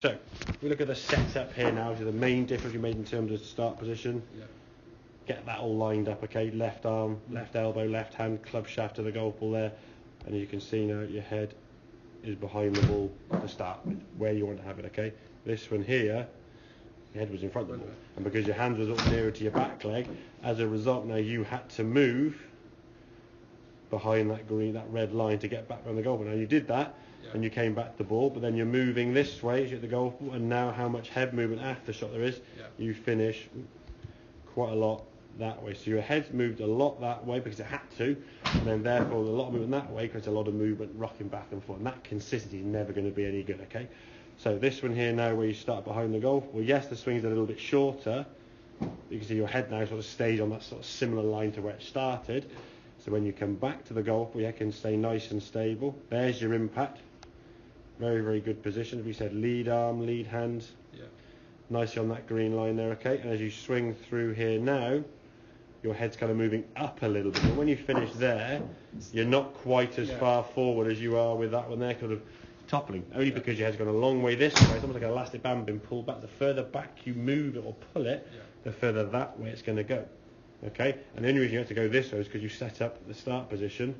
So, we look at the setup here now, so the main difference we made in terms of start position. Yeah. Get that all lined up, okay? Left arm, left elbow, left hand, club shaft to the golf ball there. And you can see now your head is behind the ball to start with, where you want to have it, okay? This one here, your head was in front of the ball. And because your hand was up nearer to your back leg, as a result now you had to move behind that green, that red line to get back on the golf ball. Now you did that, and you came back to the ball, but then you're moving this way as you hit the golf ball, and now how much head movement after shot there is, you finish quite a lot that way. So your head's moved a lot that way because it had to, and then therefore a lot of movement that way creates a lot of movement rocking back and forth, and that consistency is never going to be any good, okay? So this one here now where you start behind the golf, well yes, the swing's a little bit shorter. You can see your head now sort of stays on that sort of similar line to where it started. So when you come back to the golf ball, you can stay nice and stable. There's your impact. Very, very good position. As we said, lead arm, lead hand. Yeah. Nicely on that green line there, okay? And as you swing through here now, your head's kind of moving up a little bit. But when you finish there, you're not quite as far forward as you are with that one there, kind of toppling. Only because your head's gone a long way this way. It's almost like an elastic band being pulled back. The further back you move it or pull it, the further that way it's going to go. Okay? And the only reason you have to go this way is because you set up the start position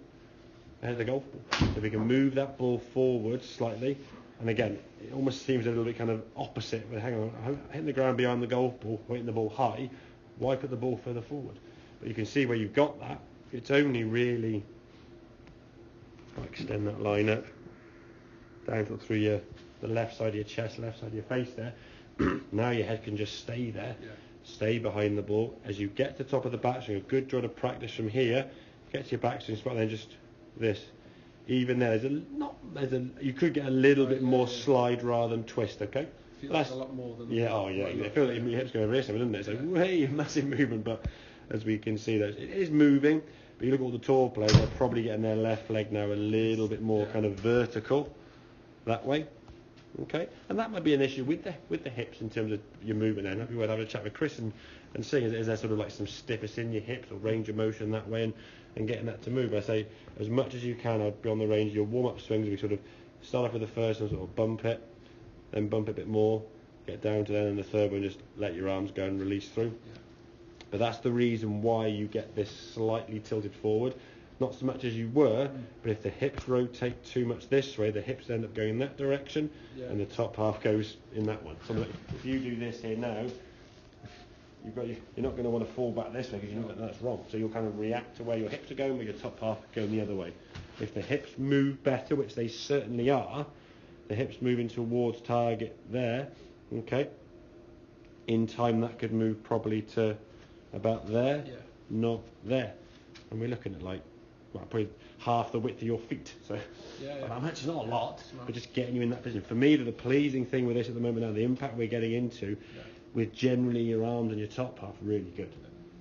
ahead of the golf ball. So if we can move that ball forward slightly, and again, it almost seems a little bit kind of opposite, but hang on, I'm hitting the ground behind the golf ball, hitting the ball high, why put the ball further forward? But you can see where you've got that, it's only really, I'll extend that line up, down through the left side of your chest, left side of your face there. Now your head can just stay there, stay behind the ball. As you get to the top of the backswing, a good draw to practice from here, get to your backswing spot, and then just this. Even there, you could get a little bit more slide rather than twist, okay? Feels like a lot more than it feels like your hips go over here, doesn't it? So way massive movement, but as we can see, it is moving. But you look at all the tour players, they're probably getting their left leg now a little bit more kind of vertical that way. Okay, and that might be an issue with the hips in terms of your movement. Then maybe we'll have a chat with Chris and seeing is there sort of like some stiffness in your hips or range of motion that way, and getting that to move. I say as much as you can. I'd be on the range. Your warm-up swings, we sort of start off with the first and sort of bump it, then bump it a bit more, get down to then, and the third one just let your arms go and release through. But that's the reason why you get this slightly tilted forward. Not so much as you were, but if the hips rotate too much this way, the hips end up going in that direction, and the top half goes in that one. So if you do this here now, you're not going to want to fall back this way because you know that's wrong. So you'll kind of react to where your hips are going, but your top half going the other way. If the hips move better, which they certainly are, the hips moving towards target there, okay, in time that could move probably to about there, not there. And we're looking at probably half the width of your feet. So it's not a lot, but just getting you in that position. For me, the pleasing thing with this at the moment now, the impact we're getting into, with generally your arms and your top half really good.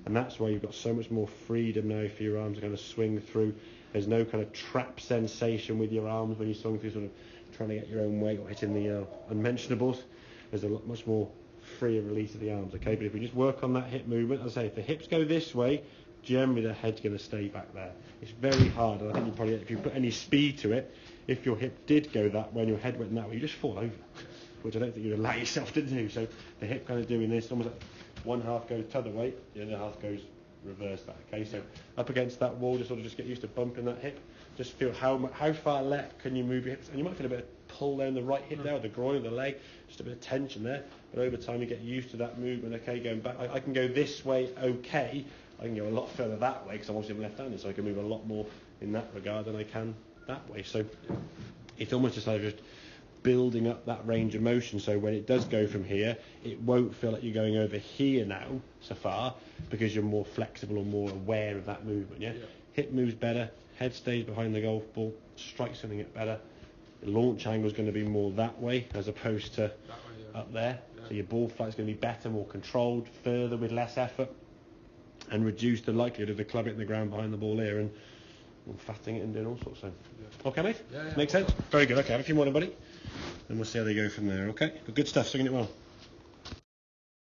And that's why you've got so much more freedom now for your arms to kind of swing through. There's no kind of trap sensation with your arms when you swing through, sort of trying to get your own way or hitting the unmentionables. There's a lot much more freer release of the arms, okay? But if we just work on that hip movement, as I say, if the hips go this way, generally the head's going to stay back there. It's very hard, and I think you probably, if you put any speed to it, if your hip did go that way and your head went that way, you just fall over, which I don't think you'd allow yourself to do. So the hip kind of doing this, almost like one half goes the other way, the other half goes reverse that, okay? So up against that wall, just get used to bumping that hip. Just feel how far left can you move your hips, and you might feel a bit of pull down the right hip there, or the groin, or the leg, just a bit of tension there. But over time you get used to that movement, okay? Going back, I can go this way, okay. I can go a lot further that way because I'm obviously left-handed, so I can move a lot more in that regard than I can that way. So it's almost just like just building up that range of motion, so when it does go from here, it won't feel like you're going over here now so far because you're more flexible or more aware of that movement. Hip moves better, head stays behind the golf ball, strike something it better. The launch angle is going to be more that way as opposed to up there. So your ball flight is going to be better, more controlled, further with less effort, and reduce the likelihood of the club hitting the ground behind the ball here and fatting it and doing all sorts of things. Okay, mate? Makes sense? Very good. Okay, have a few more, buddy, and we'll see how they go from there. Okay, but good stuff. Swinging it well.